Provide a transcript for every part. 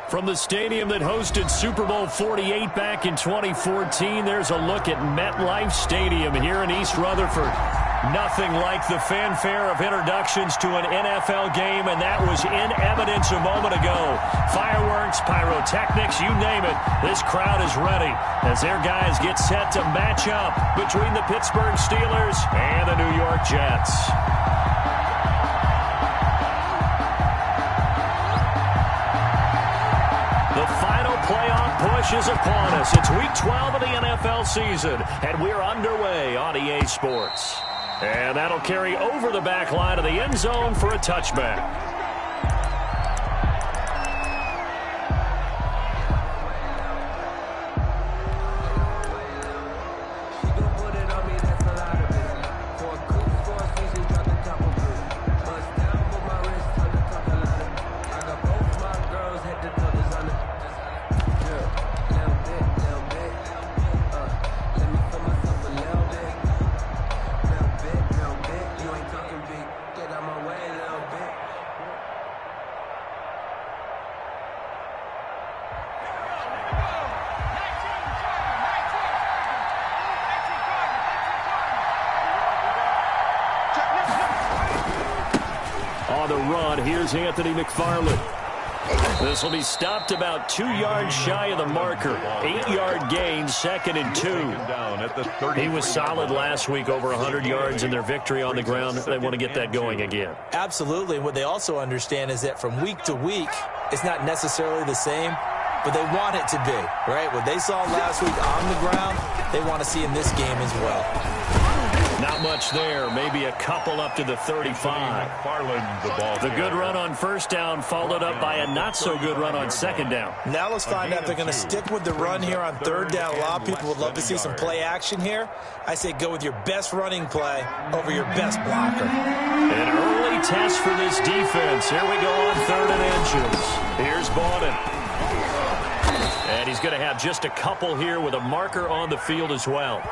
From the stadium that hosted Super Bowl 48 back in 2014, there's a look at MetLife Stadium here in East Rutherford. Nothing like the fanfare of introductions to an NFL game, and that was in evidence a moment ago. Fireworks, pyrotechnics, you name it. This crowd is ready as their guys get set to match up between the Pittsburgh Steelers and the New York Jets. The final playoff push is upon us. It's Week 12 of the NFL season, and we're underway on EA Sports. And that'll carry over the back line of the end zone for a touchback. On the run, here's Anthony McFarland. This will be stopped about 2 yards shy of the marker. 8-yard gain, 2nd and 2. He was solid last week, over 100 yards in their victory on the ground. They want to get that going again. Absolutely. What they also understand is that from week to week, it's not necessarily the same, but they want it to be, right? What they saw last week on the ground, they want to see in this game as well. Not much there. Maybe a couple up to the 35. The good run on first down followed up by a not-so-good run on second down. Now let's find out if they're going to stick with the run here on third down. A lot of people would love to see some play action here. I say go with your best running play over your best blocker. An early test for this defense. Here we go on 3rd and inches. Here's Bowden. And he's going to have just a couple here with a marker on the field as well.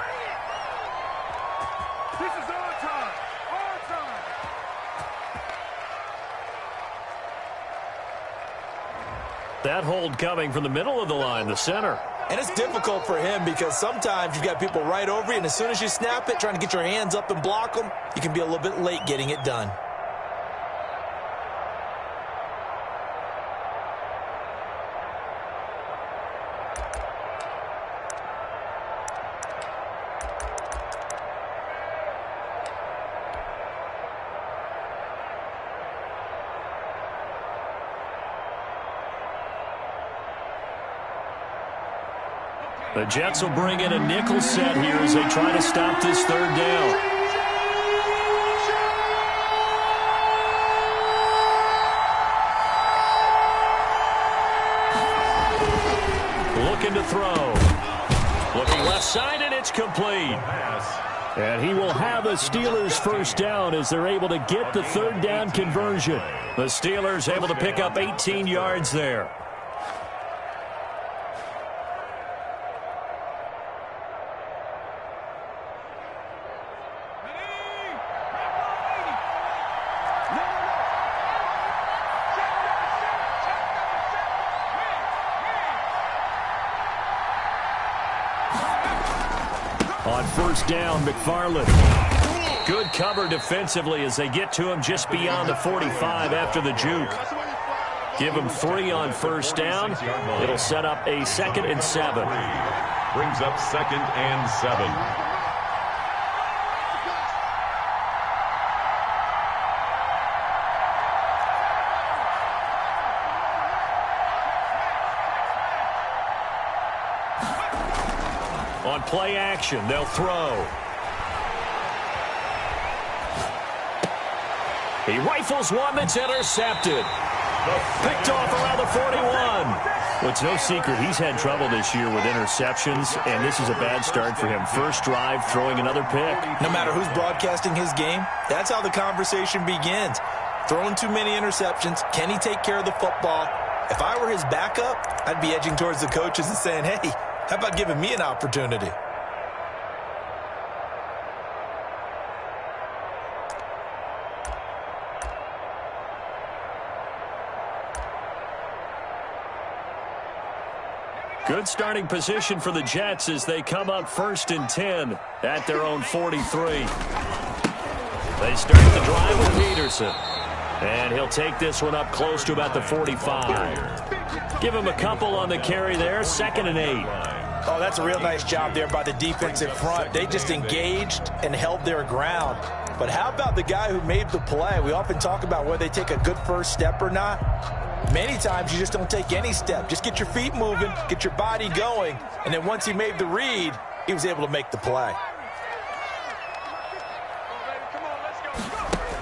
That hold coming from the middle of the line, the center. And it's difficult for him because sometimes you've got people right over you, and as soon as you snap it, trying to get your hands up and block them, you can be a little bit late getting it done. The Jets will bring in a nickel set here as they try to stop this 3rd down. Looking to throw. Looking left side, and it's complete. And he will have a Steelers first down as they're able to get the 3rd down conversion. The Steelers able to pick up 18 yards there. On first down, McFarland. Good cover defensively as they get to him just beyond the 45 after the juke. Give him 3 on first down. It'll set up a 2nd and 7. Brings up 2nd and 7. On play action, they'll throw. He rifles one that's intercepted. Picked off around the 41. Well, it's no secret he's had trouble this year with interceptions, and this is a bad start for him. First drive, throwing another pick. No matter who's broadcasting his game, that's how the conversation begins. Throwing too many interceptions. Can he take care of the football? If I were his backup, I'd be edging towards the coaches and saying, hey, how about giving me an opportunity? Good starting position for the Jets as they come up 1st and 10 at their own 43. They start the drive with Peterson. And he'll take this one up close to about the 45. Give him a couple on the carry there, 2nd and 8. Oh, that's a real nice job there by the defense in front. They just engaged and held their ground. But how about the guy who made the play? We often talk about whether they take a good first step or not. Many times you just don't take any step. Just get your feet moving, get your body going, and then once he made the read, he was able to make the play.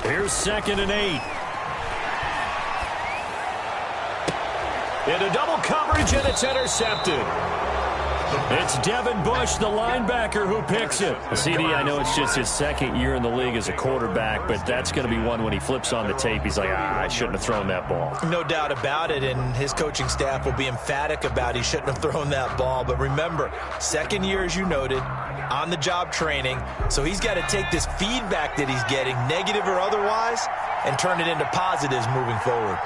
Here's 2nd and 8. Into double coverage, and it's intercepted. It's Devin Bush, the linebacker, who picks it. CD, I know it's just his 2nd year in the league as a quarterback, but that's going to be one when he flips on the tape. He's like, I shouldn't have thrown that ball. No doubt about it, and his coaching staff will be emphatic about he shouldn't have thrown that ball. But remember, 2nd year, as you noted, on-the-job training, so he's got to take this feedback that he's getting, negative or otherwise, and turn it into positives moving forward.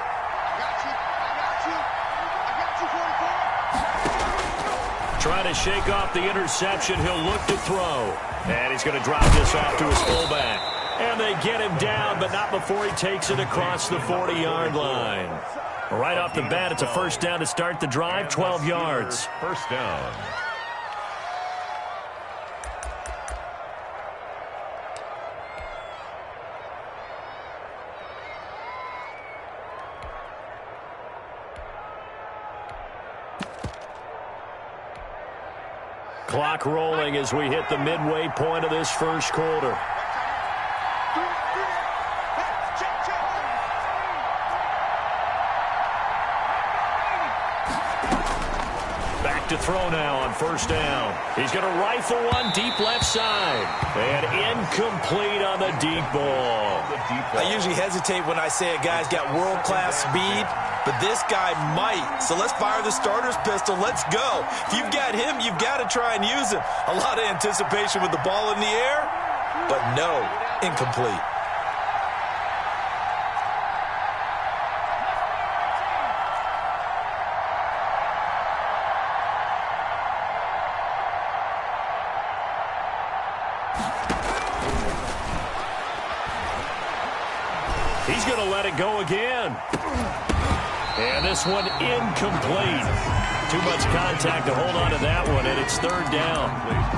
Trying to shake off the interception. He'll look to throw. And he's going to drop this off to his fullback. And they get him down, but not before he takes it across the 40-yard line. Right off the bat, it's a 1st down to start the drive, 12 yards. 1st down. Clock rolling as we hit the midway point of this 1st quarter. Back to throw now on 1st down. He's going to rifle one deep left side. And incomplete on the deep ball. I usually hesitate when I say a guy's got world-class speed, but this guy might. So let's fire the starter's pistol. Let's go. If you've got him, you've got to try and use him. A lot of anticipation with the ball in the air, but no, incomplete. He's going to let it go again. And this one incomplete. Too much contact to hold on to that one, and it's 3rd down.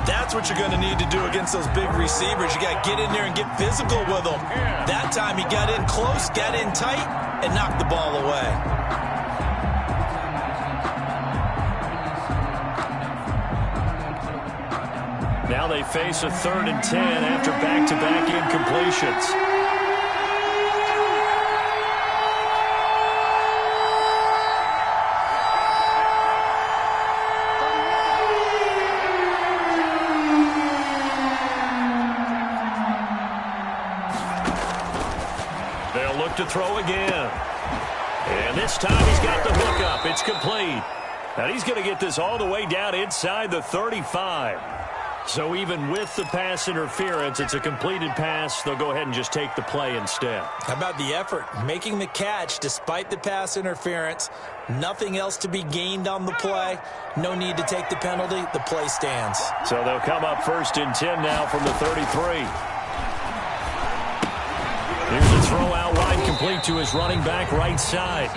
That's what you're going to need to do against those big receivers. You got to get in there and get physical with them. That time he got in close, got in tight, and knocked the ball away. Now they face a 3rd and 10 after back-to-back incompletions. To throw again. And this time he's got the hook up. It's complete. And he's going to get this all the way down inside the 35. So even with the pass interference, it's a completed pass. They'll go ahead and just take the play instead. How about the effort? Making the catch despite the pass interference. Nothing else to be gained on the play. No need to take the penalty. The play stands. So they'll come up 1st and 10 now from the 33. Here's a throw out wide, complete to his running back right side.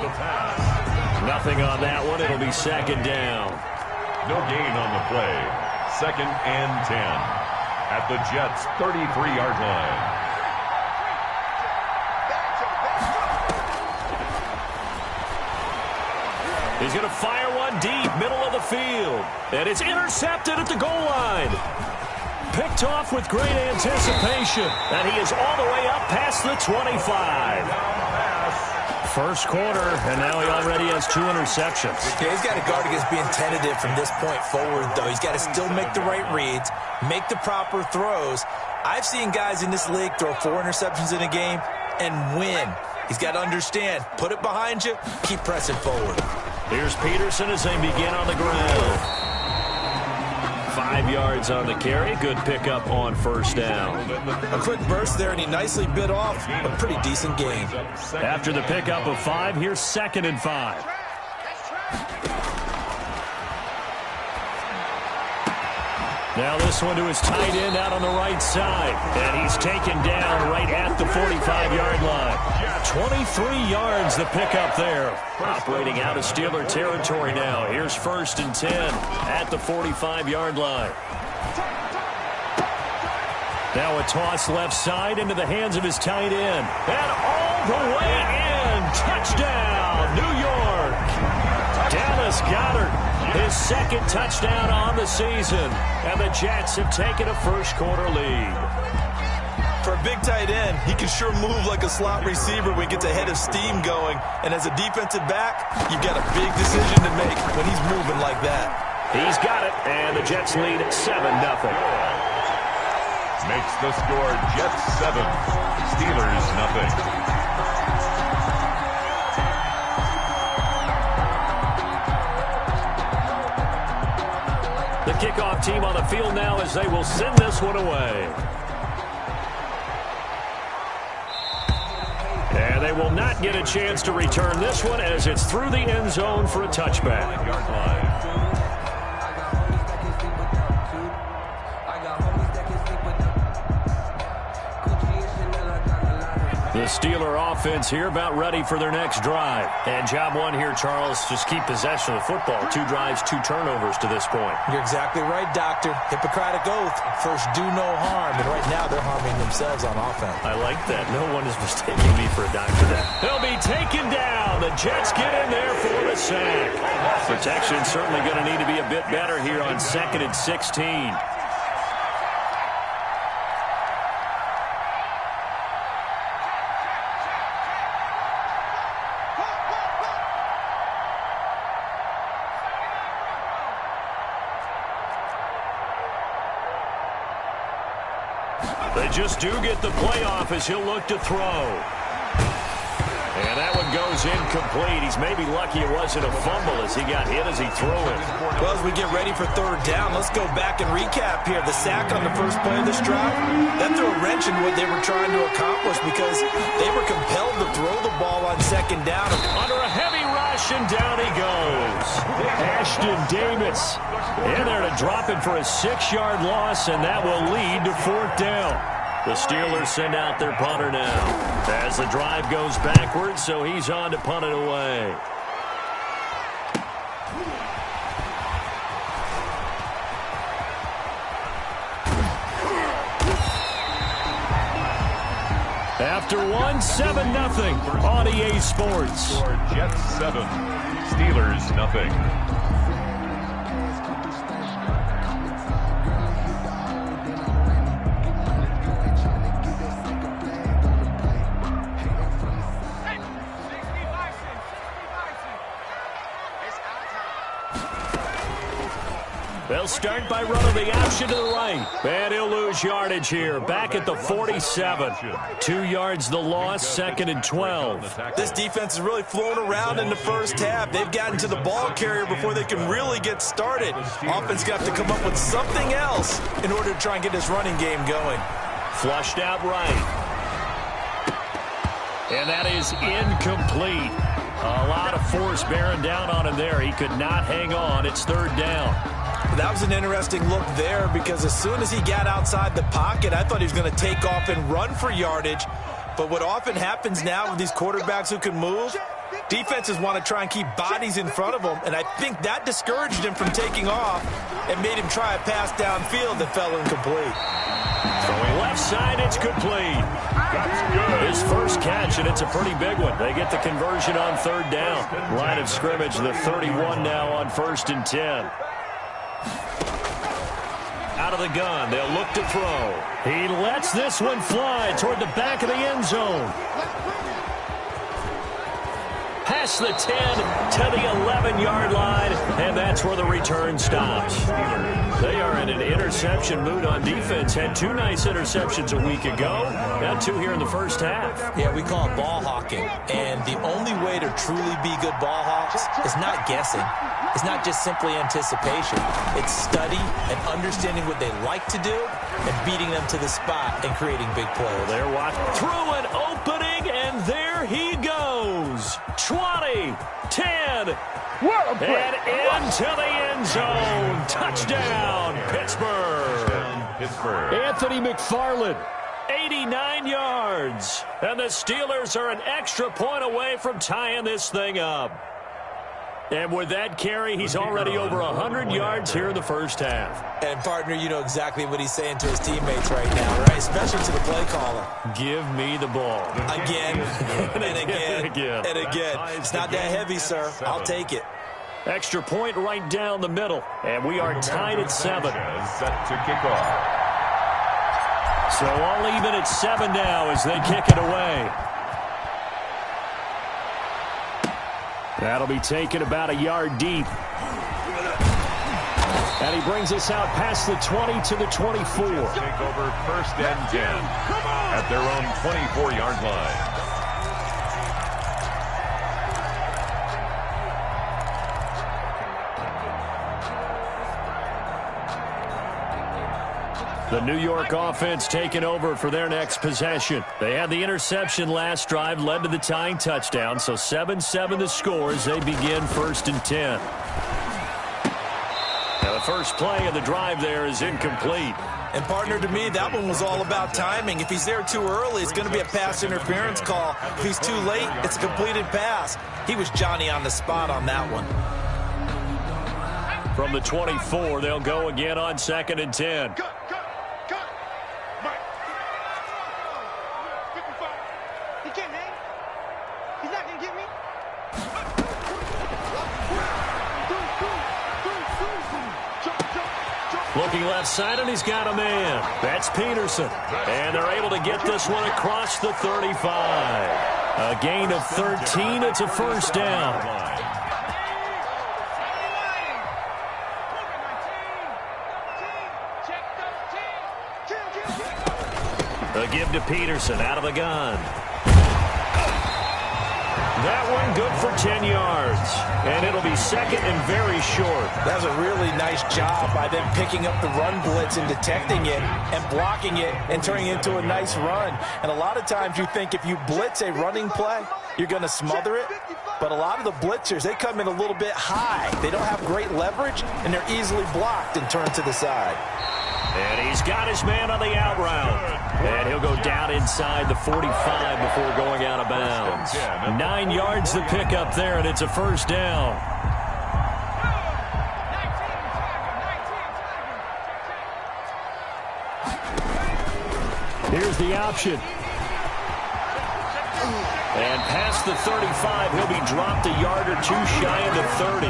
Nothing on that one. It'll be 2nd down. No gain on the play. 2nd and 10 at the Jets' 33-yard line. He's going to fire one deep, middle of the field. And it's intercepted at the goal line. Picked off with great anticipation. And he is all the way up past the 25. 1st quarter, and now he already has 2 interceptions. Yeah, he's got to guard against being tentative from this point forward, though. He's got to still make the right reads, make the proper throws. I've seen guys in this league throw 4 interceptions in a game and win. He's got to understand, put it behind you, keep pressing forward. Here's Peterson as they begin on the ground. 5 yards on the carry. Good pickup on 1st down. A quick burst there, and he nicely bit off a pretty decent gain. After the pickup of 5, here's 2nd and 5. Now this one to his tight end out on the right side. And he's taken down right at the 45-yard line. 23 yards the pickup there. Operating out of Steeler territory now. Here's 1st and 10 at the 45-yard line. Now a toss left side into the hands of his tight end. And all the way in. Touchdown, New York. Dallas Goedert, his 2nd touchdown on the season. And the Jets have taken a first-quarter lead. For a big tight end, he can sure move like a slot receiver when he gets a head of steam going. And as a defensive back, you've got a big decision to make when he's moving like that. He's got it, and the Jets lead 7-0. Makes the score Jets 7, Steelers nothing. The kickoff team on the field now as they will send this one away. And they will not get a chance to return this one as it's through the end zone for a touchback. Yard line. The Steeler offense here about ready for their next drive. And job one here, Charles, just keep possession of the football. 2 drives, 2 turnovers to this point. You're exactly right, Doctor. Hippocratic oath. First, do no harm. And right now, they're harming themselves on offense. I like that. No one is mistaking me for a doctor there. They'll be taken down. The Jets get in there for the sack. Protection certainly going to need to be a bit better here on 2nd and 16. They just do get the playoff as he'll look to throw. And that one goes incomplete. He's maybe lucky it wasn't a fumble as he got hit as he threw it. Well, as we get ready for 3rd down, let's go back and recap here. The sack on the first play of this drive, that threw a wrench in what they were trying to accomplish because they were compelled to throw the ball on 2nd down. Under a heavy rush, and down he goes. Ashton Davis in there to drop it for a 6-yard loss, and that will lead to 4th down. The Steelers send out their punter now as the drive goes backwards, so he's on to punt it away. After 7-0 on EA Sports. Jets 7, Steelers nothing. They'll start by running the option to the right. And he'll lose yardage here. Back at the 47. 2 yards the loss, 2nd and 12. This defense has really flown around in the first half. They've gotten to the ball carrier before they can really get started. Offense got to come up with something else in order to try and get this running game going. Flushed out right. And that is incomplete. A lot of force bearing down on him there. He could not hang on. It's 3rd down. That was an interesting look there because as soon as he got outside the pocket, I thought he was going to take off and run for yardage. But what often happens now with these quarterbacks who can move, defenses want to try and keep bodies in front of them, and I think that discouraged him from taking off and made him try a pass downfield that fell incomplete. Throwing left side, it's complete. That's good. His first catch, and it's a pretty big one. They get the conversion on 3rd down. Line of scrimmage, the 31 now on 1st and 10. Out of the gun, they'll look to throw. He lets this one fly toward the back of the end zone. Past the 10 to the 11-yard line, and that's where the return stops. They are in an interception mood on defense. Had 2 nice interceptions a week ago. Now 2 here in the first half. Yeah, we call it ball hawking. And the only way to truly be good ball hawks is not guessing. It's not just simply anticipation. It's study and understanding what they like to do and beating them to the spot and creating big plays. Well, they're watching through an opening, and there he goes. 20, 10, and into the end zone. Touchdown, Pittsburgh. Pittsburgh. Anthony McFarland, 89 yards. And the Steelers are an extra point away from tying this thing up. And with that carry, he's already over 100 yards here in the first half. And, partner, you know exactly what he's saying to his teammates right now, right? Especially to the play caller. Give me the ball. Again, and again, and again. It's not that heavy, sir. I'll take it. Extra point right down the middle. And we are tied at 7. Set to kick off. So all even at 7 now as they kick it away. That'll be taken about a yard deep. And he brings us out past the 20 to the 24. Take over first and 10 at their own 24-yard line. The New York offense taking over for their next possession. They had the interception last drive, led to the tying touchdown, so 7-7 the score as they begin first and 10. Now the first play of the drive there is incomplete. And, partner, to me, that one was all about timing. If he's there too early, it's going to be a pass interference call. If he's too late, it's a completed pass. He was Johnny on the spot on that one. From the 24, they'll go again on 2nd and 10. Looking left side, and he's got a man. That's Peterson. And they're able to get this one across the 35. A gain of 13. It's a first down. A give to Peterson out of the gun. That one good for 10 yards. And it'll be second and very short. That was a really nice job by them picking up the run blitz and detecting it and blocking it and turning it into a nice run. And a lot of times you think if you blitz a running play, you're going to smother it. But a lot of the blitzers, they come in a little bit high. They don't have great leverage, and they're easily blocked and turned to the side. And he's got his man on the out route. And he'll go down inside the 45 before going out of bounds. 9 yards the pick up there, and it's a first down. Here's the option. And past the 35, he'll be dropped a yard or two shy of the 30.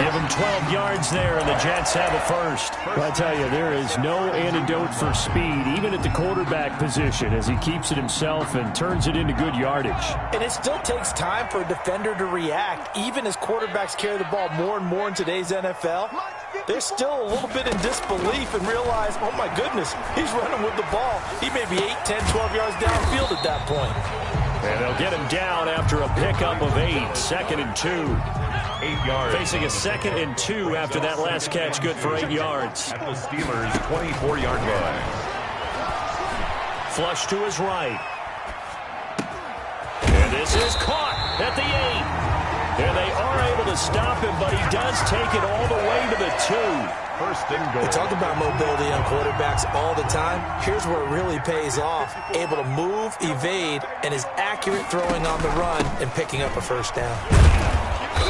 Give him 12 yards there, and the Jets have a first. I tell you, there is no antidote for speed, even at the quarterback position, as he keeps it himself and turns it into good yardage. And it still takes time for a defender to react. Even as quarterbacks carry the ball more and more in today's NFL, they're still a little bit in disbelief and realize, oh my goodness, he's running with the ball. He may be 8, 10, 12 yards downfield at that point. And they'll get him down after a pickup of 8, 2nd and 2. 8 yards. Facing a 2nd and 2 after that last catch, good for 8 yards. At the Steelers' 24-yard line. Flush to his right. And this is caught at the 8. And they are able to stop him, but he does take it all the way to the 2. First and goal. We talk about mobility on quarterbacks all the time. Here's where it really pays off. Able to move, evade, and is accurate throwing on the run and picking up a first down.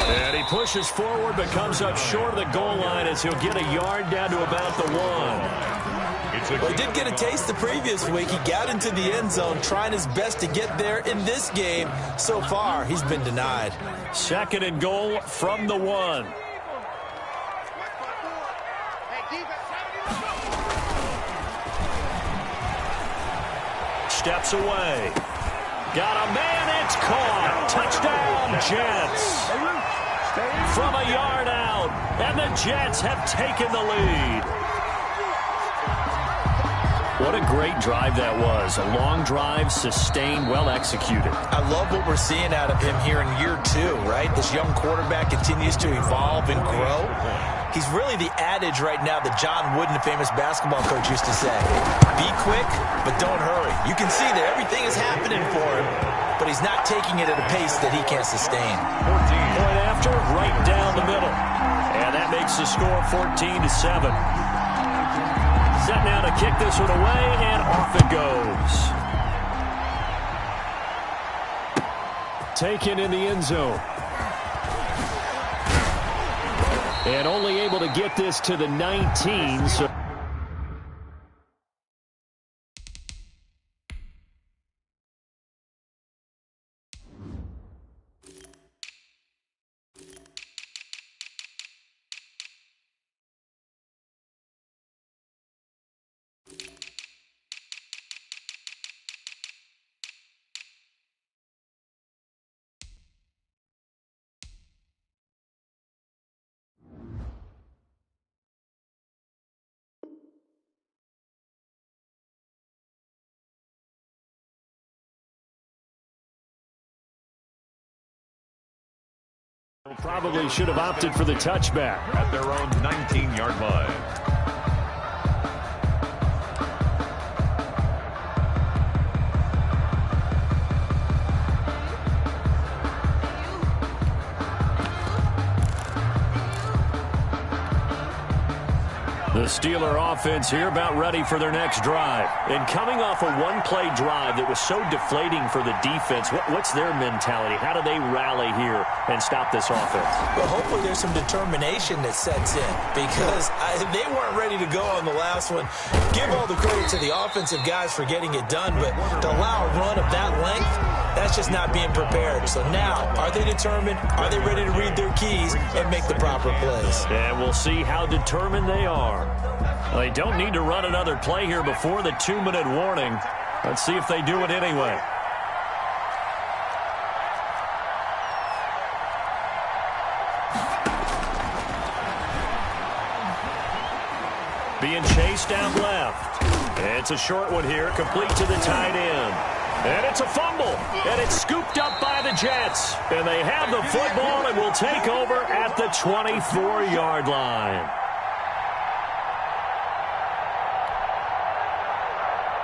And he pushes forward but comes up short of the goal line as he'll get a yard down to about the 1. Well, he did get a taste the previous week. He got into the end zone trying his best to get there in this game. So far, he's been denied. 2nd and goal from the 1. Steps away. Got a man, it's caught. Touchdown, Jets. From a yard out, and the Jets have taken the lead. What a great drive that was. A long drive, sustained, well executed. I love what we're seeing out of him here in year 2, right? This young quarterback continues to evolve and grow. He's really the adage right now that John Wooden, the famous basketball coach, used to say. Be quick, but don't hurry. You can see that everything is happening for him, but he's not taking it at a pace that he can't sustain. Point after, right down the middle. And that makes the score 14-7. Set now to kick this one away, and off it goes. Taken in the end zone. And only able to get this to the 19. So probably should have opted for the touchback. At their own 19-yard line. The Steeler offense here about ready for their next drive. And coming off a one-play drive that was so deflating for the defense, what's their mentality? How do they rally here and stop this offense? Well, hopefully there's some determination that sets in because they weren't ready to go on the last one. Give all the credit to the offensive guys for getting it done, but to allow a run of that length, that's just not being prepared. So now, are they determined? Are they ready to read their keys and make the proper plays? And we'll see how determined they are. They don't need to run another play here before the 2-minute warning. Let's see if they do it anyway. Being chased out left. It's a short one here, complete to the tight end. And it's a fumble, and it's scooped up by the Jets. And they have the football and will take over at the 24-yard line.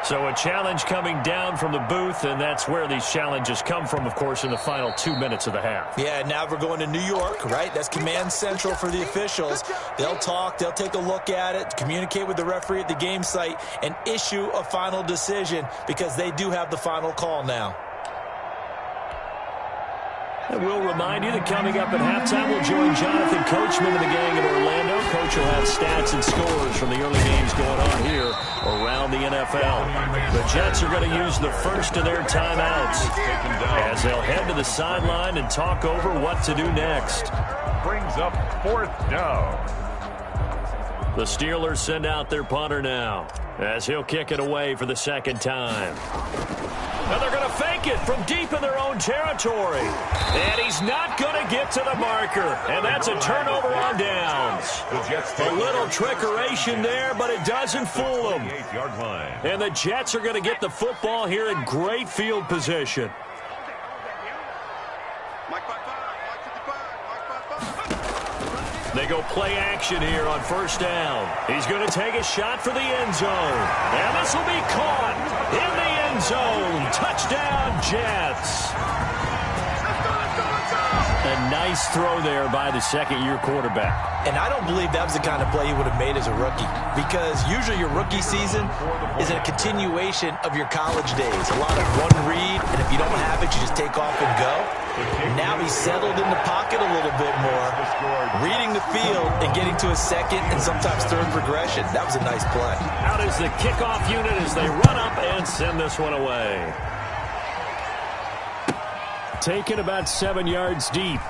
So a challenge coming down from the booth, and that's where these challenges come from, of course, in the final 2 minutes of the half. Yeah, now we're going to New York, right? That's command central for the officials. They'll talk, they'll take a look at it, communicate with the referee at the game site, and issue a final decision because they do have the final call now. And we'll remind you that coming up at halftime, we'll join Jonathan Coachman and the gang in Orlando. Coach will have stats and scores from the early games going on here around the NFL. The Jets are going to use the first of their timeouts as they'll head to the sideline and talk over what to do next. Brings up 4th down. The Steelers send out their punter now as he'll kick it away for the second time. And they're going to fake it from deep in their own territory. And he's not going to get to the marker. And that's a turnover on downs. A little trickeration there, but it doesn't fool them. And the Jets are going to get the football here in great field position. They go play action here on first down. He's going to take a shot for the end zone. And this will be caught in the end zone. Touchdown, Jets. A nice throw there by the second-year quarterback. And I don't believe that was the kind of play he would have made as a rookie because usually your rookie season is a continuation of your college days. A lot of one read, and if you don't have it, you just take off and go. Now he's settled in the pocket a little bit more, reading the field and getting to a second and sometimes third progression. That was a nice play. Out is the kickoff unit as they run up and send this one away. Taken about 7 yards deep.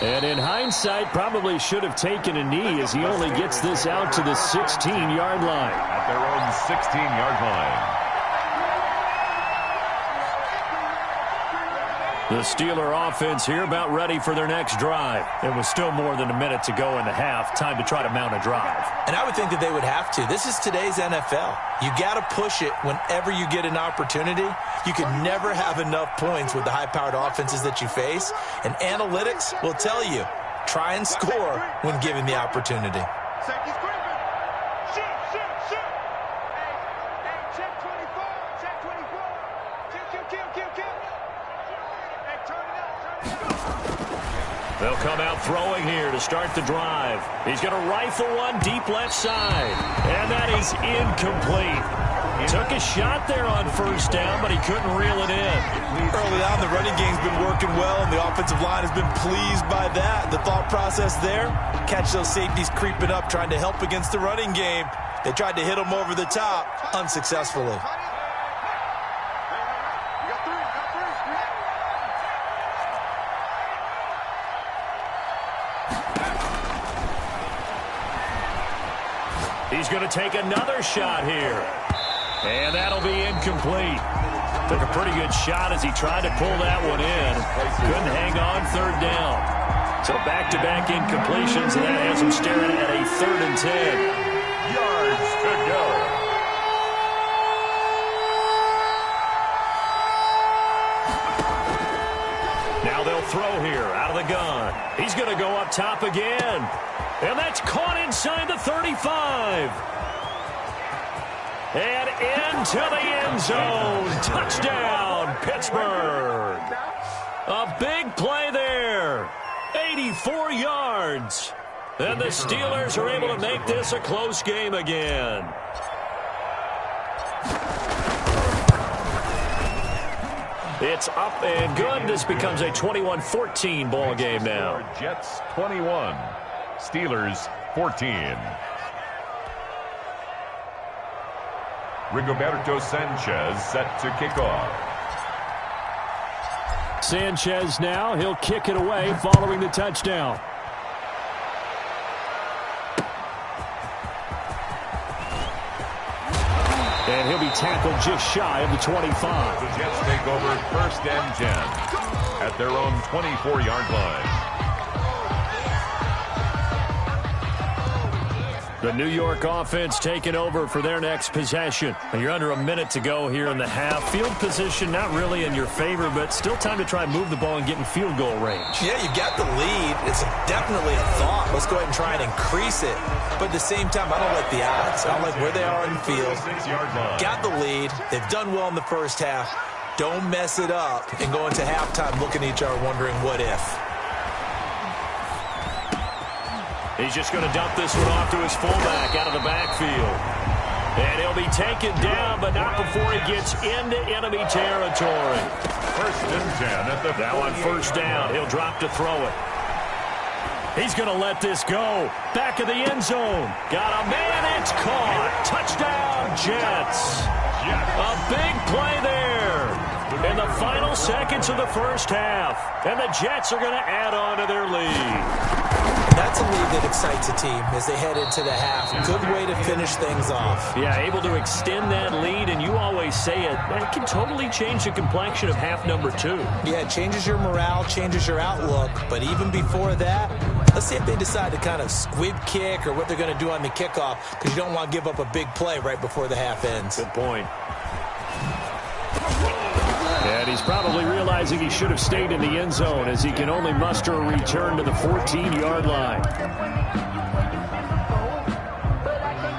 And in hindsight, probably should have taken a knee as he only gets this out to the 16-yard line. At their own 16-yard line. The Steeler offense here about ready for their next drive. It was still more than a minute to go in the half. Time to try to mount a drive. And I would think that they would have to. This is today's NFL. You got to push it whenever you get an opportunity. You can never have enough points with the high-powered offenses that you face. And analytics will tell you, try and score when given the opportunity. They'll come out throwing here to start the drive. He's going to rifle one deep left side. And that is incomplete. Took a shot there on first down, but he couldn't reel it in. Early on, the running game's been working well, and the offensive line has been pleased by that. The thought process there, catch those safeties creeping up, trying to help against the running game. They tried to hit him over the top, unsuccessfully. He's going to take another shot here. And that'll be incomplete. Took a pretty good shot as he tried to pull that one in. Couldn't hang on third down. So back-to-back incompletions, and that has him staring at a 3rd and 10. Yards to go. Now they'll throw here out of the gun. He's going to go up top again. And that's caught inside the 35. And into the end zone. Touchdown, Pittsburgh. A big play there. 84 yards. And the Steelers are able to make this a close game again. It's up and good. This becomes a 21-14 ball game now. Jets 21, Steelers 14. Rigoberto Sanchez set to kick off. Sanchez now, he'll kick it away following the touchdown. And he'll be tackled just shy of the 25. The Jets take over 1st and 10 at their own 24-yard line. The New York offense taking over for their next possession. You're under a minute to go here in the half. Field position not really in your favor, but still time to try and move the ball and get in field goal range. Yeah, you got the lead. It's definitely a thought. Let's go ahead and try and increase it. But at the same time, I don't like the odds. I don't like where they are in the field. Got the lead. They've done well in the first half. Don't mess it up and go into halftime looking at each other wondering what if. He's just going to dump this one off to his fullback out of the backfield. And he'll be taken down, but not before he gets into enemy territory. 1st and 10 at the now on 1st down, he'll drop to throw it. He's going to let this go. Back of the end zone. Got a man, it's caught. Touchdown, Jets. A big play there in the final seconds of the first half. And the Jets are going to add on to their lead. That's a lead that excites a team as they head into the half. Good way to finish things off. Yeah, able to extend that lead, and you always say it, that can totally change the complexion of half number 2. Yeah, it changes your morale, changes your outlook, but even before that, let's see if they decide to kind of squib kick or what they're going to do on the kickoff, because you don't want to give up a big play right before the half ends. Good point. And he's probably realizing he should have stayed in the end zone as he can only muster a return to the 14-yard line.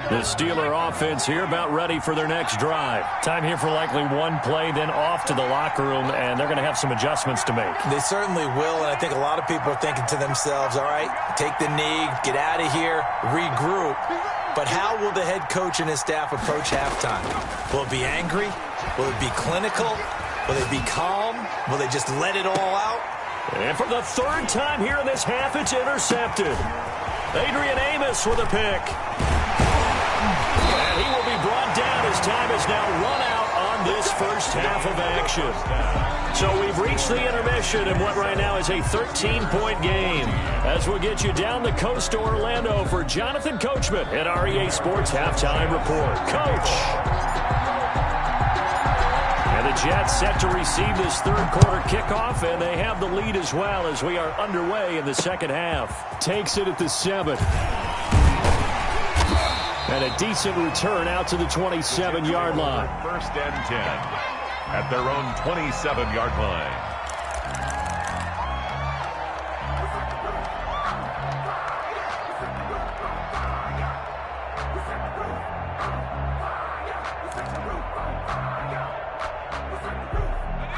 The Steeler offense here about ready for their next drive. Time here for likely one play, then off to the locker room, and they're going to have some adjustments to make. They certainly will, and I think a lot of people are thinking to themselves, all right, take the knee, get out of here, regroup. But how will the head coach and his staff approach halftime? Will it be angry? Will it be clinical? Will they be calm? Will they just let it all out? And for the 3rd time here in this half, it's intercepted. Adrian Amos with a pick. And he will be brought down as time is now run out on this first half of action. So we've reached the intermission in what right now is a 13-point game. As we'll get you down the coast to Orlando for Jonathan Coachman at our EA Sports Halftime Report. Coach. And the Jets set to receive this 3rd quarter kickoff, and they have the lead as well as we are underway in the second half. Takes it at the 7. And a decent return out to the 27-yard line. 1st and 10 at their own 27-yard line.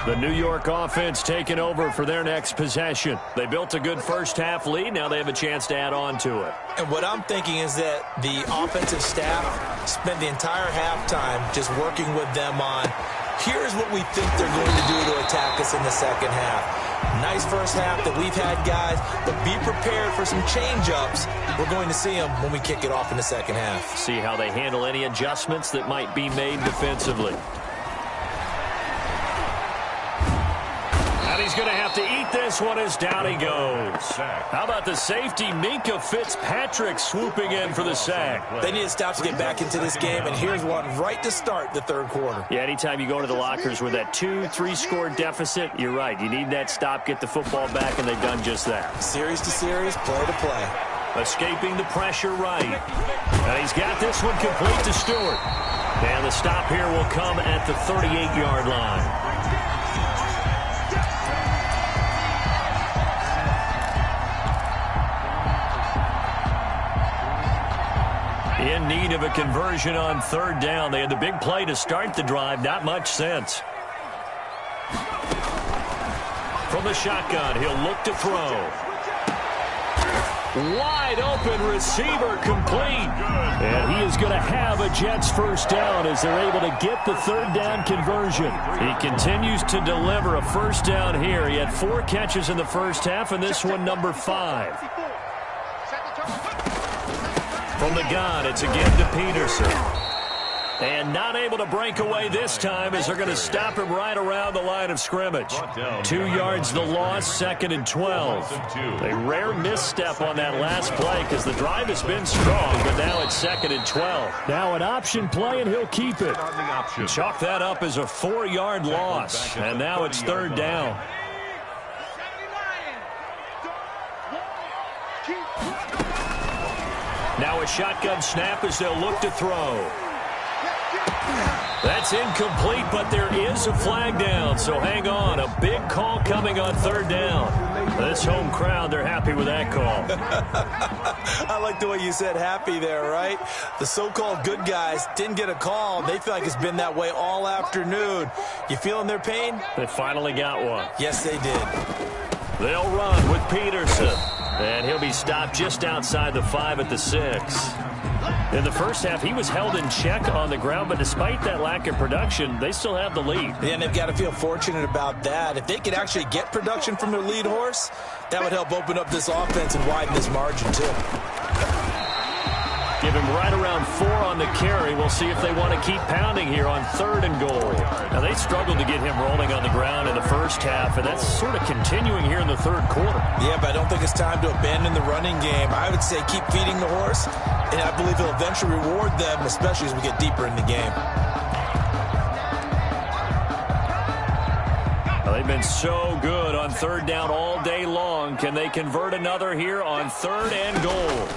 The New York offense taking over for their next possession. They built a good first-half lead. Now they have a chance to add on to it. And what I'm thinking is that the offensive staff spent the entire halftime just working with them on, here's what we think they're going to do to attack us in the second half. Nice first half that we've had, guys, but be prepared for some change-ups. We're going to see them when we kick it off in the second half. See how they handle any adjustments that might be made defensively. And he's going to have to eat this one as down he goes. How about the safety, Minkah Fitzpatrick, swooping in for the sack? They need to stop to get back into this game, and here's one right to start the third quarter. Yeah, anytime you go to the lockers with that 2-3 score deficit, you're right. You need that stop, get the football back, and they've done just that. Series to series, play to play. Escaping the pressure right. And he's got this one complete to Stewart. And the stop here will come at the 38-yard line. In need of a conversion on third down. They had the big play to start the drive. Not much sense. From the shotgun, he'll look to throw. Wide open receiver complete. And he is going to have a Jets first down as they're able to get the third down conversion. He continues to deliver a first down here. He had 4 catches in the first half, and this one number 5. From the gun, it's again to Peterson. And not able to break away this time as they're going to stop him right around the line of scrimmage. 2 yards the loss, 2nd and 12. A rare misstep on that last play because the drive has been strong, but now it's 2nd and 12. Now an option play, and he'll keep it. Chalk that up as a 4-yard loss, and now it's third down. Now a shotgun snap as they'll look to throw. That's incomplete, but there is a flag down, so hang on. A big call coming on third down. This home crowd, they're happy with that call. I like the way you said happy there, right? The so-called good guys didn't get a call. They feel like it's been that way all afternoon. You feeling their pain? They finally got one. Yes, they did. They'll run with Peterson. And he'll be stopped just outside the 5 at the 6. In the first half, he was held in check on the ground, but despite that lack of production, they still have the lead. Yeah, and they've got to feel fortunate about that. If they could actually get production from their lead horse, that would help open up this offense and widen this margin, too. Give him right around 4 on the carry. We'll see if they want to keep pounding here on 3rd and goal. Now, they struggled to get him rolling on the ground in the first half, and that's sort of continuing here in the third quarter. Yeah, but I don't think it's time to abandon the running game. I would say keep feeding the horse, and I believe he'll eventually reward them, especially as we get deeper in the game. Well, they've been so good on third down all day long. Can they convert another here on 3rd and goal?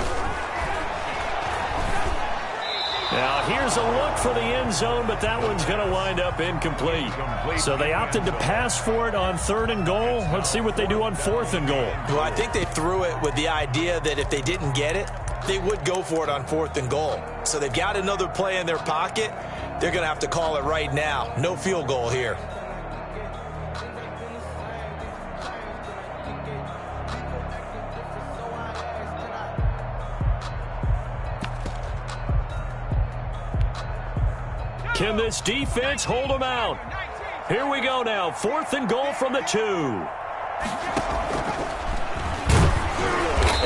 Now, here's a look for the end zone, but that one's going to wind up incomplete. So they opted to pass for it on 3rd and goal. Let's see what they do on 4th and goal. Well, I think they threw it with the idea that if they didn't get it, they would go for it on 4th and goal. So they've got another play in their pocket. They're going to have to call it right now. No field goal here. Can this defense hold them out? Here we go now. 4th and goal from the 2.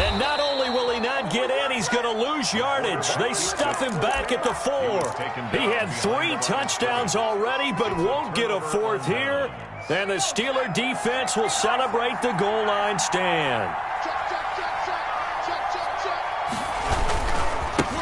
And not only will he not get in, he's going to lose yardage. They stuff him back at the 4. He had 3 touchdowns already, but won't get a 4th here. And the Steeler defense will celebrate the goal line stand.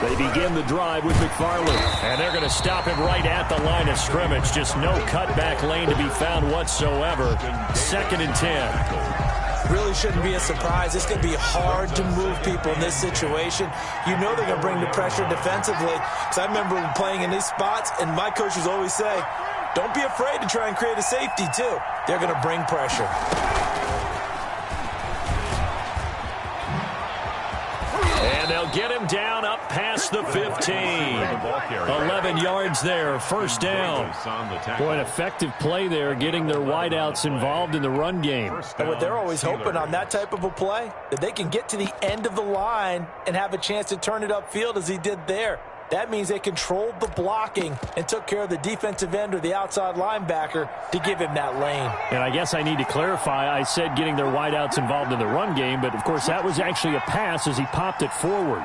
They begin the drive with McFarland. And they're going to stop him right at the line of scrimmage. Just no cutback lane to be found whatsoever. 2nd and 10. Really shouldn't be a surprise. It's going to be hard to move people in this situation. You know they're going to bring the pressure defensively. Because I remember playing in these spots, and my coaches always say, don't be afraid to try and create a safety, too. They're going to bring pressure. And they'll get him down up past the 15. 11 yards there, first down. Boy, an effective play there, getting their wideouts involved in the run game. And what they're always hoping on that type of a play, that they can get to the end of the line and have a chance to turn it upfield as he did there. That means they controlled the blocking and took care of the defensive end or the outside linebacker to give him that lane. And I guess I need to clarify, I said getting their wideouts involved in the run game, but of course that was actually a pass as he popped it forward.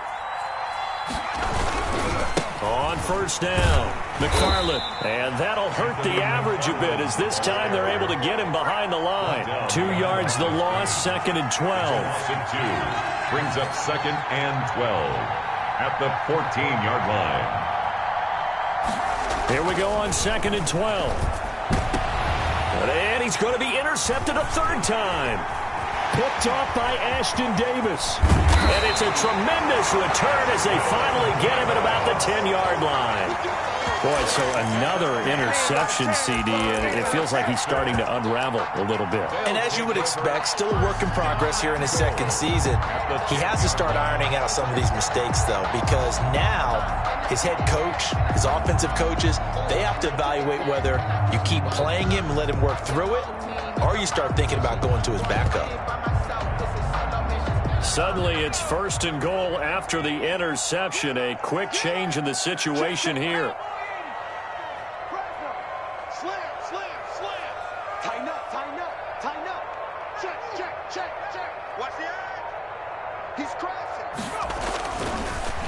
On first down, McFarland. And that'll hurt the average a bit as this time they're able to get him behind the line. 2 yards the loss, 2nd and 12. Brings up 2nd and 12. At the 14-yard line. Here we go on 2nd and 12. And he's going to be intercepted a third time. Picked off by Ashton Davis. And it's a tremendous return as they finally get him at about the 10-yard line. Boy, so another interception, CD, and it feels like he's starting to unravel a little bit. And as you would expect, still a work in progress here in his second season. He has to start ironing out some of these mistakes, though, because now his head coach, his offensive coaches, they have to evaluate whether you keep playing him and let him work through it, or you start thinking about going to his backup. Suddenly, it's 1st and goal after the interception. A quick change in the situation here.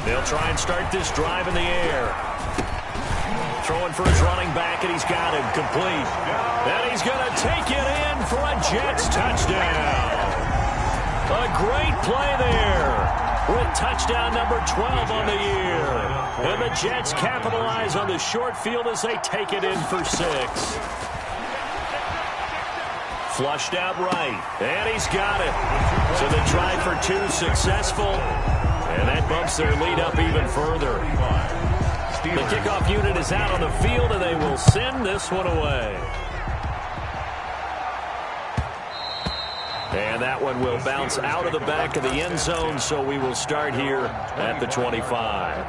They'll try and start this drive in the air. Throwing for his running back, and he's got him complete. And he's going to take it in for a Jets touchdown. A great play there with touchdown number 12 on the year. And the Jets capitalize on the short field as they take it in for 6. Flushed out right, and he's got it. So the try for 2 successful, and that bumps their lead up even further. The kickoff unit is out on the field, and they will send this one away. And that one will bounce out of the back of the end zone, so we will start here at the 25.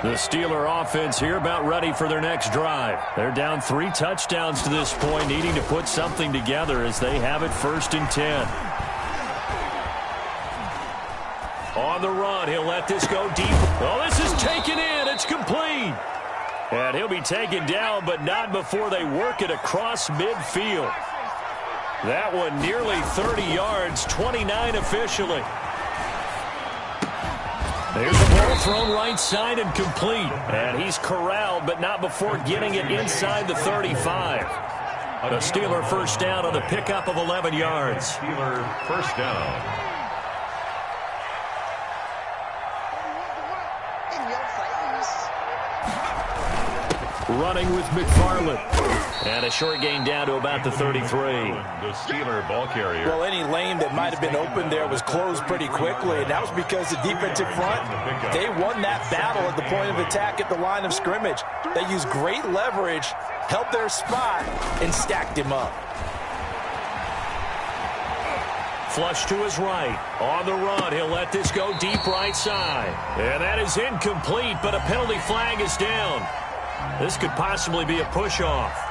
The Steeler offense here about ready for their next drive. They're down 3 touchdowns to this point, needing to put something together as they have it 1st and 10. On the run, he'll let this go deep. Oh, this is taken in. It's complete. And he'll be taken down, but not before they work it across midfield. That one nearly 30 yards, 29 officially. There's the ball thrown right side and complete. And he's corralled, but not before getting it inside the 35. A Steeler first down on the pickup of 11 yards. Steeler first down. Running with McFarland. And a short gain down to about the 33. The Steeler ball carrier. Well, any lane that might have been open there was closed pretty quickly, and that was because the defensive front, they won that battle at the point of attack at the line of scrimmage. They used great leverage, held their spot, and stacked him up. Flush to his right. On the run, he'll let this go deep right side. And that is incomplete, but a penalty flag is down. This could possibly be a push-off.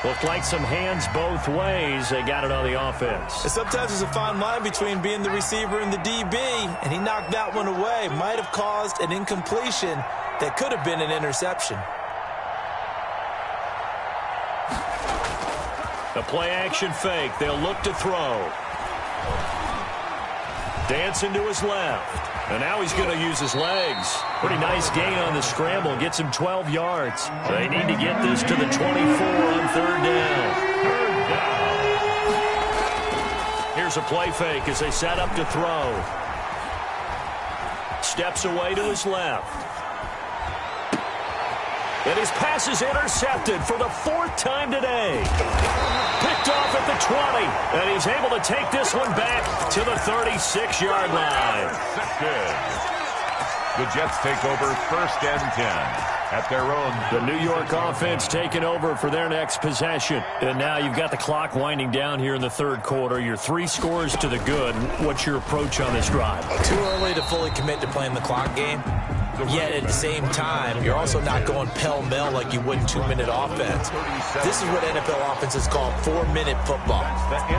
Looked like some hands both ways. They got it on the offense. Sometimes there's a fine line between being the receiver and the DB, and he knocked that one away. Might have caused an incompletion that could have been an interception. A play-action fake. They'll look to throw. Dancing to his left. And now he's going to use his legs. Pretty nice gain on the scramble. Gets him 12 yards. They need to get this to the 24 on 3rd down. Here's a play fake as they set up to throw. Steps away to his left. And his pass is intercepted for the 4th time today. Picked off at the 20. And he's able to take this one back to the 36-yard line. The Jets take over 1st and 10. at their own. The New York offense taking over for their next possession. And now you've got the clock winding down here in the third quarter. You're 3 scores to the good. What's your approach on this drive? Too early to fully commit to playing the clock game. Yet at the same time, you're also not going pell-mell like you would in 2-minute offense. This is what NFL offenses call 4-minute football.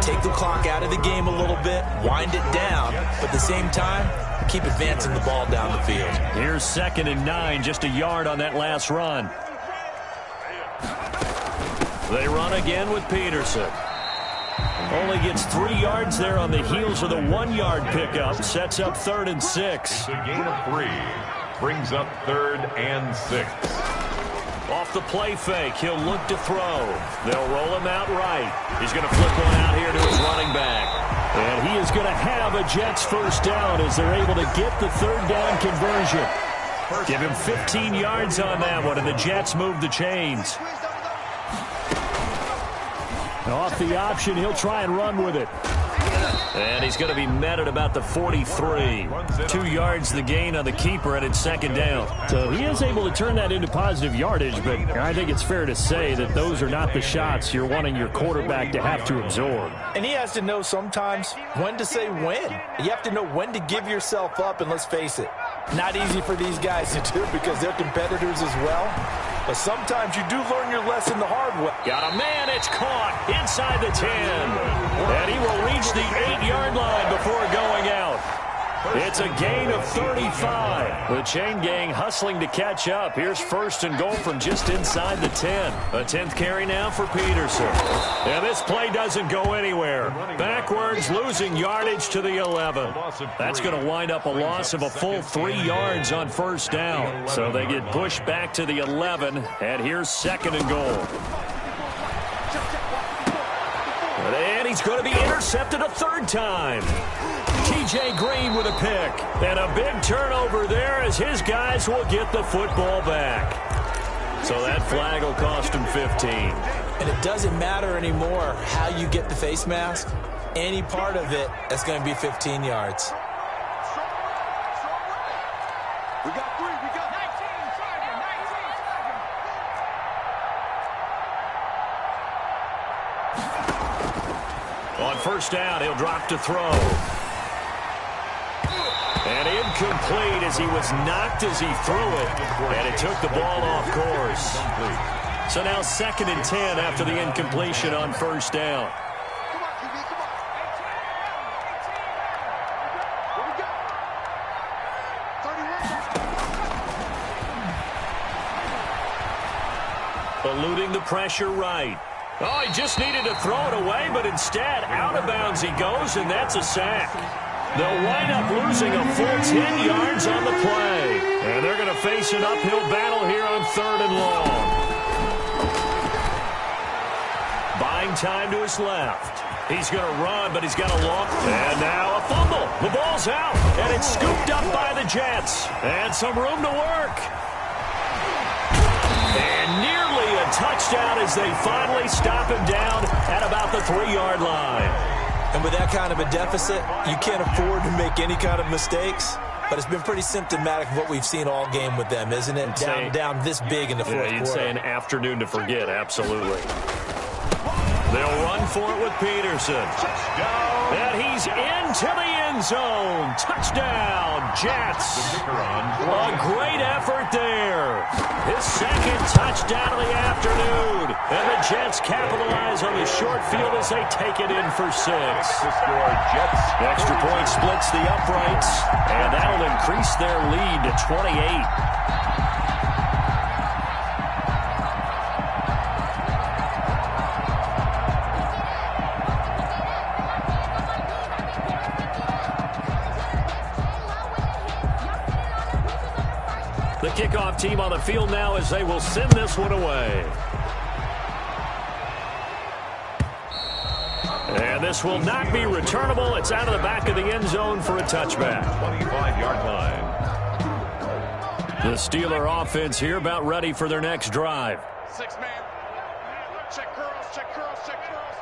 Take the clock out of the game a little bit, wind it down, but at the same time, keep advancing the ball down the field. Here's 2nd and 9, just a yard on that last run. They run again with Peterson. Only gets 3 yards there on the heels of the 1-yard pickup. Sets up 3rd and 6. It's a gain of 3. Brings up 3rd and 6. Off the play fake, he'll look to throw. They'll roll him out right. He's going to flip one out here to his running back. And he is going to have a Jets first down as they're able to get the 3rd down conversion. Give him 15 yards on that one, and the Jets move the chains. Off the option, he'll try and run with it. And he's going to be met at about the 43. 2 yards the gain on the keeper, and it's 2nd down. So he is able to turn that into positive yardage, but I think it's fair to say that those are not the shots you're wanting your quarterback to have to absorb. And he has to know sometimes when to say when. You have to know when to give yourself up, and let's face it, not easy for these guys to do because they're competitors as well. But sometimes you do learn your lesson the hard way. Got a man, it's caught inside the 10. And he will reach the 8-yard line before going out. It's a gain of 35. The chain gang hustling to catch up. Here's 1st and goal from just inside the 10. A 10th carry now for Peterson. And this play doesn't go anywhere. Backwards, losing yardage to the 11. That's going to wind up a loss of a full 3 yards on 1st down. So they get pushed back to the 11. And here's 2nd and goal. And he's going to be intercepted a 3rd time. T.J. Green with a pick. And a big turnover there as his guys will get the football back. So that flag will cost him 15. And it doesn't matter anymore how you get the face mask. Any part of it, that's going to be 15 yards. We got 3. We got 19. On 1st down, he'll drop to throw. And incomplete as he was knocked as he threw it. And it took the ball off course. So now 2nd and 10 after the incompletion on 1st down. Eluding the pressure right. Oh, he just needed to throw it away, but instead, out of bounds he goes, and that's a sack. They'll wind up losing a full 10 yards on the play. And they're going to face an uphill battle here on 3rd and long. Buying time to his left. He's going to run, but he's got a long. And now a fumble. The ball's out, and it's scooped up by the Jets. And some room to work. And nearly a touchdown as they finally stop him down at about the 3-yard line. And with that kind of a deficit, you can't afford to make any kind of mistakes. But it's been pretty symptomatic of what we've seen all game with them, isn't it? Down this big in the fourth quarter. You'd say an afternoon to forget, absolutely. They'll run for it with Peterson. And he's into the end zone. Touchdown, Jets. A great effort there. His 2nd touchdown of the afternoon. And the Jets capitalize on the short field as they take it in for 6. Extra point splits the uprights. And that'll increase their lead to 28. The kickoff team on the field now as they will send this one away. And this will not be returnable. It's out of the back of the end zone for a touchback. 25-yard line. The Steeler offense here about ready for their next drive. 6-man. Check curls, check curls, check curls.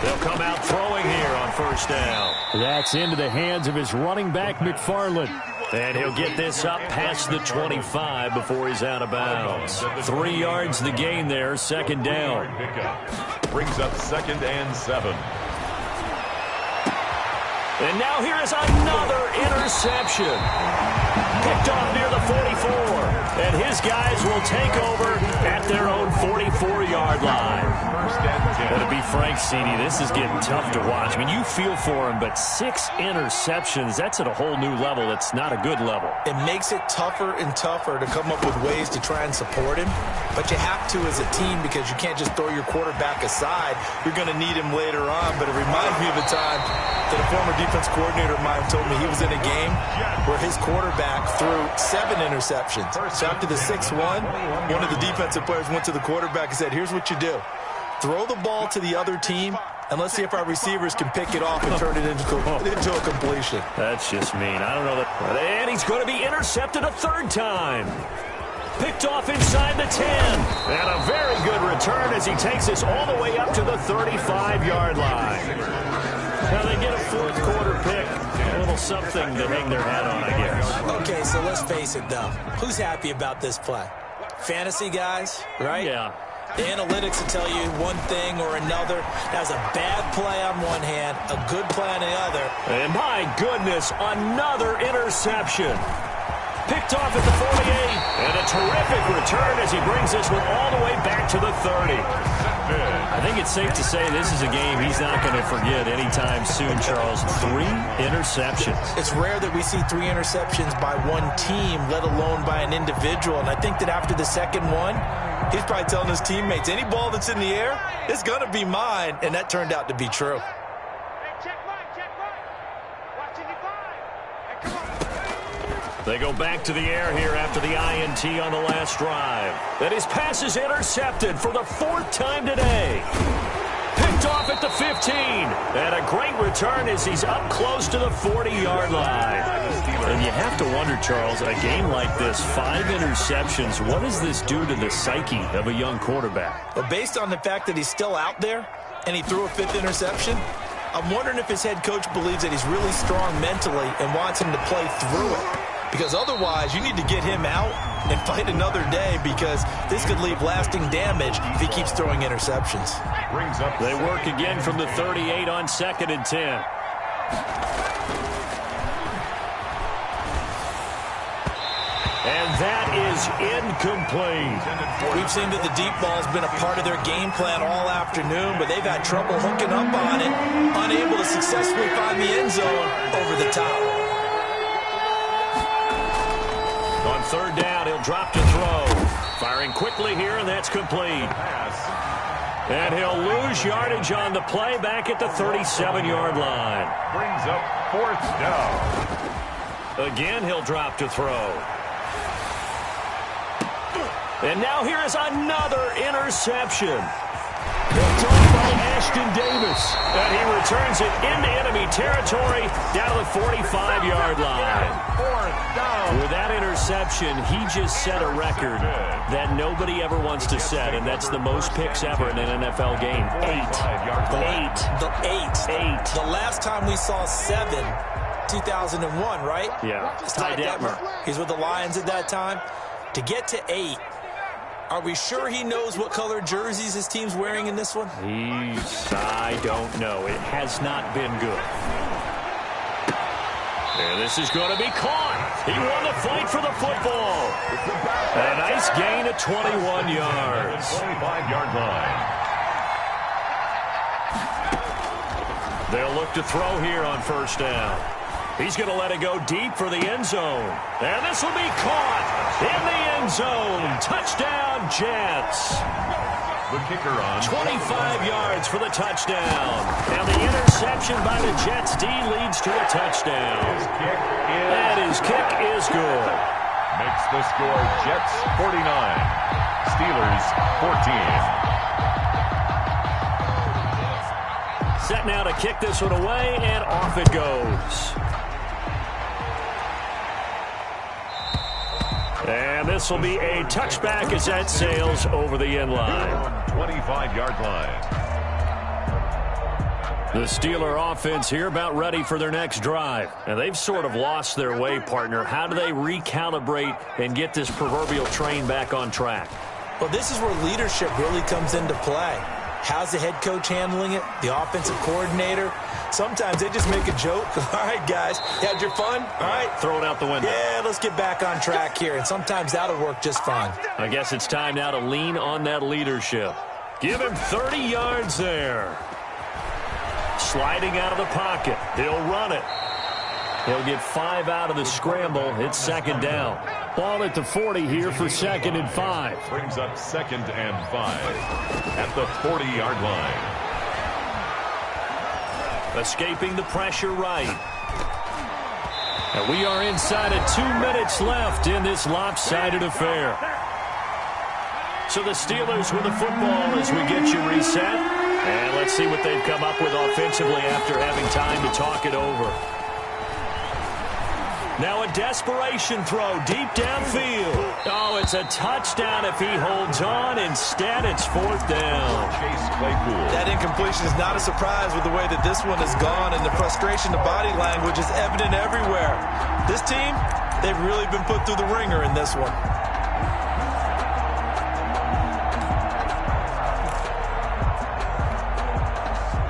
They'll come out throwing here on 1st down. That's into the hands of his running back, McFarland. And he'll get this up past the 25 before he's out of bounds. 3 yards the gain there, second down. Brings up 2nd and 7. And now here is another interception. Picked off near the 44. And his guys will take over at their own 44-yard line. To be frank, CD, this is getting tough to watch. I mean, you feel for him, but 6 interceptions, that's at a whole new level. It's not a good level. It makes it tougher and tougher to come up with ways to try and support him. But you have to as a team because you can't just throw your quarterback aside. You're going to need him later on. But it reminds me of a time that a former defense coordinator of mine told me he was in a game where his quarterback threw 7 interceptions. So after the 6th one of the defensive players went to the quarterback and said, here's what you do. Throw the ball to the other team, and let's see if our receivers can pick it off and turn it into a completion. That's just mean. I don't know that. And he's going to be intercepted a 3rd time. Picked off inside the 10. And a very good return as he takes us all the way up to the 35-yard line. Now they get a 4th quarter pick. A little something to hang their hat on, I guess. Okay, so let's face it, though. Who's happy about this play? Fantasy guys, right? Yeah. The analytics will tell you one thing or another. That was a bad play on one hand, a good play on the other. And my goodness, another interception. Picked off at the 48. And a terrific return as he brings this one all the way back to the 30. I think it's safe to say this is a game he's not going to forget anytime soon, Charles. 3 interceptions. It's rare that we see 3 interceptions by one team, let alone by an individual. And I think that after the 2nd one, he's probably telling his teammates, any ball that's in the air, it's going to be mine. And that turned out to be true. Hey, check right. Watching it live. Hey, come on. They go back to the air here after the INT on the last drive. And his pass is intercepted for the 4th time today. Picked off at the 15. And a great return as he's up close to the 40-yard line. And you have to wonder, Charles, a game like this, 5 interceptions, what does this do to the psyche of a young quarterback? But based on the fact that he's still out there and he threw a 5th interception, I'm wondering if his head coach believes that he's really strong mentally and wants him to play through it. Because otherwise, you need to get him out and fight another day because this could leave lasting damage if he keeps throwing interceptions. They work again from the 38 on 2nd and 10. And that is incomplete. We've seen that the deep ball's been a part of their game plan all afternoon, but they've had trouble hooking up on it, unable to successfully find the end zone over the top. On 3rd down, he'll drop to throw. Firing quickly here, and that's complete. And he'll lose yardage on the play back at the 37-yard line. Brings up 4th down. Again, he'll drop to throw. And now here is another interception. Picked off by Ashton Davis. And he returns it into enemy territory down to the 45-yard line. 4th down. With that interception, he just set a record that nobody ever wants to set, and that's the most picks ever in an NFL game. 8. The last time we saw 7, 2001, right? Yeah. Ty Detmer. He's with the Lions at that time. To get to 8, are we sure he knows what color jerseys his team's wearing in this one? I don't know. It has not been good. And this is going to be caught. He won the fight for the football. A nice gain at 21 yards. 25-yard line. They'll look to throw here on 1st down. He's going to let it go deep for the end zone. And this will be caught in the end zone. Touchdown, Jets. The kicker on 25 yards for the touchdown. And the interception by the Jets D leads to a touchdown. And his kick is good. Makes the score Jets 49, Steelers 14. Set now to kick this one away, and off it goes. And this will be a touchback as that sails over the end line. 25-yard line. The Steeler offense here about ready for their next drive. And they've sort of lost their way, partner. How do they recalibrate and get this proverbial train back on track? Well, this is where leadership really comes into play. How's the head coach handling it? The offensive coordinator? Sometimes they just make a joke. All right, guys, you had your fun? All right. Throw it out the window. Yeah, let's get back on track here. And sometimes that'll work just fine. I guess it's time now to lean on that leadership. Give him 30 yards there. Sliding out of the pocket. He'll run it. He'll get 5 out of the scramble. It's second down. Ball at the 40 here for 2nd and 5. Brings up 2nd and 5 at the 40-yard line. Escaping the pressure right. And we are inside of 2 minutes left in this lopsided affair. So the Steelers with the football as we get you reset. And let's see what they've come up with offensively after having time to talk it over. Now a desperation throw deep downfield. Oh, it's a touchdown if he holds on. Instead, it's 4th down. Chase Claypool. That incompletion is not a surprise with the way that this one has gone, and the frustration, the body language is evident everywhere. This team, they've really been put through the ringer in this one.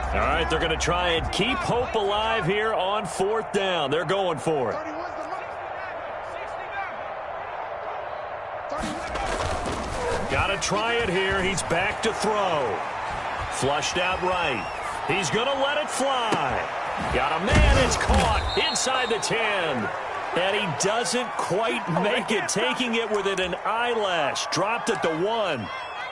All right, they're going to try and keep hope alive here on 4th down. They're going for it. Got to try it here. He's back to throw. Flushed out right. He's going to let it fly. Got a man. It's caught inside the 10. And he doesn't quite make it, taking it within an eyelash. Dropped at the 1.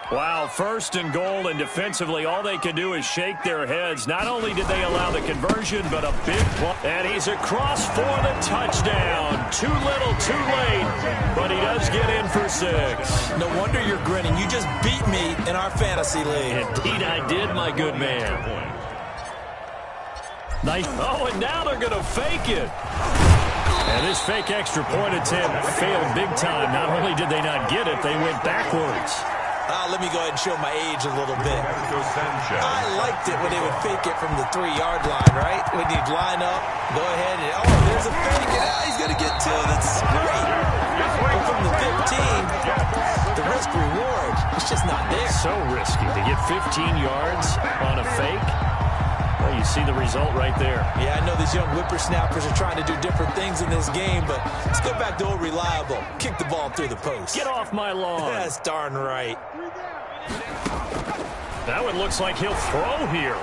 Wow, 1st and goal, and defensively all they can do is shake their heads. Not only did they allow the conversion, but a big play. And he's across for the touchdown. Too little, too late, but he does get in for 6. No wonder you're grinning. You just beat me in our fantasy league. Indeed I did, my good man. Nice. Oh, and now they're going to fake it. And this fake extra point attempt failed big time. Not only did they not get it, they went backwards. Let me go ahead and show my age a little bit. I liked it when they would fake it from the 3-yard line, right? When you'd line up, go ahead, and oh, there's a fake, and he's going to get 2. That's great. But from the 15, the risk-reward, it's just not there. So risky to get 15 yards on a fake. Well, you see the result right there. Yeah, I know these young whippersnappers are trying to do different things in this game, but let's go back to old reliable. Kick the ball through the post. Get off my lawn. That's darn right. That one looks like he'll throw here.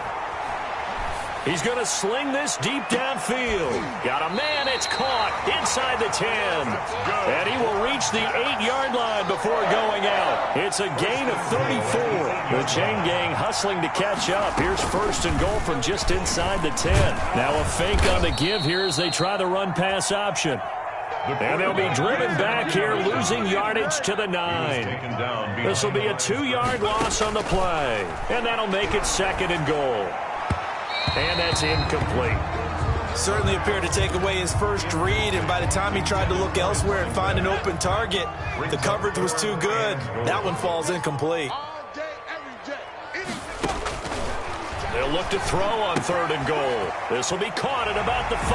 He's going to sling this deep downfield. Got a man. It's caught inside the 10. And he will reach the 8-yard line before going out. It's a gain of 34. The chain gang hustling to catch up. Here's 1st and goal from just inside the 10. Now a fake on the give here as they try the run-pass option. And they'll be driven back here, losing yardage to the 9. This will be a 2-yard loss on the play. And that'll make it 2nd and goal. And that's incomplete. Certainly appeared to take away his first read, and by the time he tried to look elsewhere and find an open target, the coverage was too good. That one falls incomplete. They'll look to throw on 3rd and goal. This will be caught at about the 5.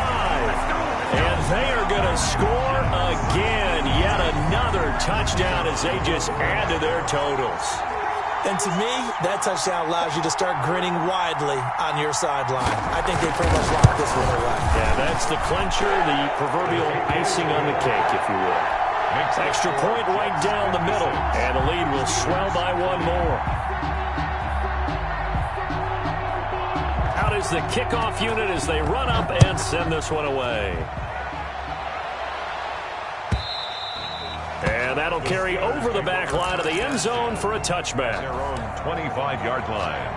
And they are going to score again. Yet another touchdown as they just add to their totals. And to me, that touchdown allows you to start grinning widely on your sideline. I think they pretty much locked this one away. Yeah, that's the clincher, the proverbial icing on the cake, if you will. Extra point right down the middle, and the lead will swell by 1 more. Out is the kickoff unit as they run up and send this one away. And that'll carry over the back line of the end zone for a touchback. Their own 25-yard line.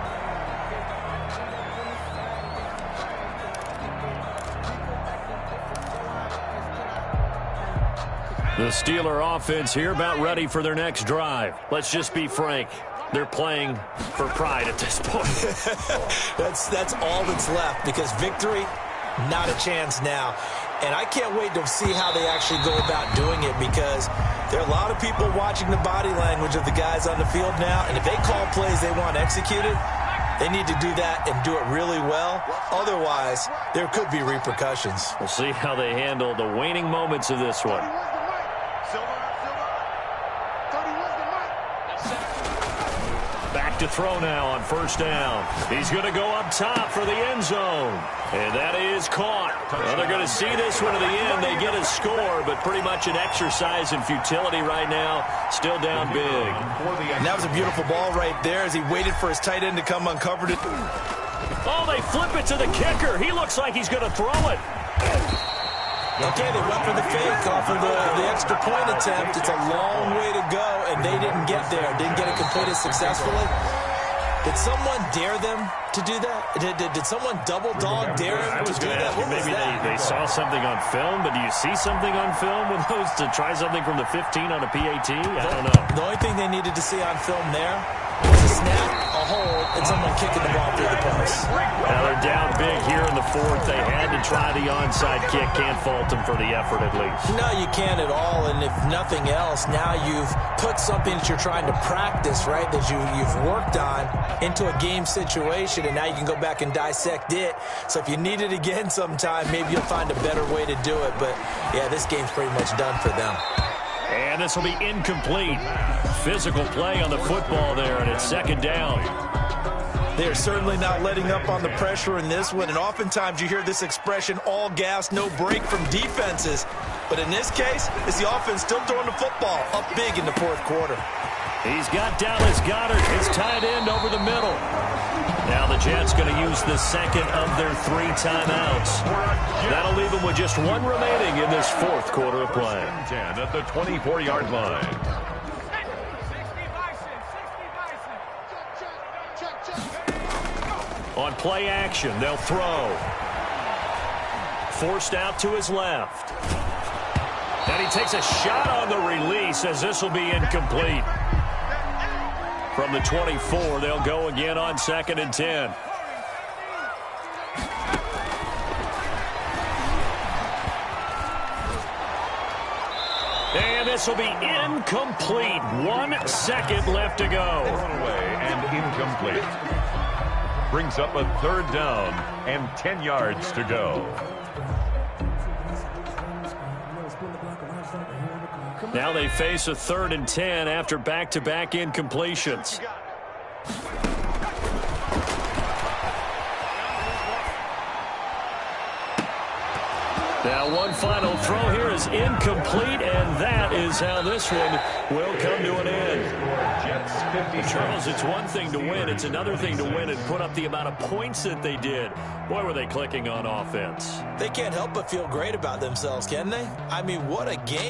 The Steeler offense here about ready for their next drive. Let's just be frank. They're playing for pride at this point. That's all that's left, because victory, not a chance now. And I can't wait to see how they actually go about doing it, because there are a lot of people watching the body language of the guys on the field now, and if they call plays they want executed, They need to do that and do it really well. Otherwise, there could be repercussions. We'll see how they handle the waning moments of this one. Back to throw now on first down. He's going to go up top for the end zone. And that is caught. Well, they're going to see this one to the end. They get a score, but pretty much an exercise in futility right now. Still down big. And that was a beautiful ball right there as he waited for his tight end to come uncovered it. Oh, they flip it to the kicker. He looks like he's going to throw it. Okay, they went for the fake off of the extra point attempt. It's a long way to go, and they didn't get there. Didn't get it completed successfully. Did someone dare them to do that? Did someone double dog dare them to do that? What was maybe that? they saw something on film, but do you see something on film with those to try something from the 15 on a PAT? I don't know. The only thing they needed to see on film there was a snap, a hold, and someone kicking the ball through the post. Now they're down big here in the fourth. They had to try the onside kick. Can't fault them for the effort at least. No, you can't at all, and if nothing else, now you've put something that you're trying to practice, right, that you've worked on into a game situation, and now you can go back and dissect it. So if you need it again sometime, maybe you'll find a better way to do it. But, yeah, this game's pretty much done for them. And this will be incomplete. Physical play on the football there, and it's second down. They're certainly not letting up on the pressure in this one, and oftentimes you hear this expression, all gas, no break from defenses. But in this case, it's the offense still throwing the football up big in the fourth quarter. He's got Dallas Goedert, his tight end, over the middle. Now the Jets going to use the second of their 3 timeouts. That'll leave them with just one remaining in this fourth quarter of play. 10 at the 24-yard line. On play action, they'll throw. Forced out to his left. And he takes a shot on the release as this will be incomplete. From the 24, they'll go again on 2nd and 10. And this will be incomplete. 1 second left to go. Away and incomplete. Brings up a third down and 10 yards to go. Now they face a 3rd and 10 after back-to-back incompletions. Now one final throw here is incomplete, and that is how this one will come to an end. Charles, it's one thing to win. It's another thing to win and put up the amount of points that they did. Boy, were they clicking on offense. They can't help but feel great about themselves, can they? I mean, what a game.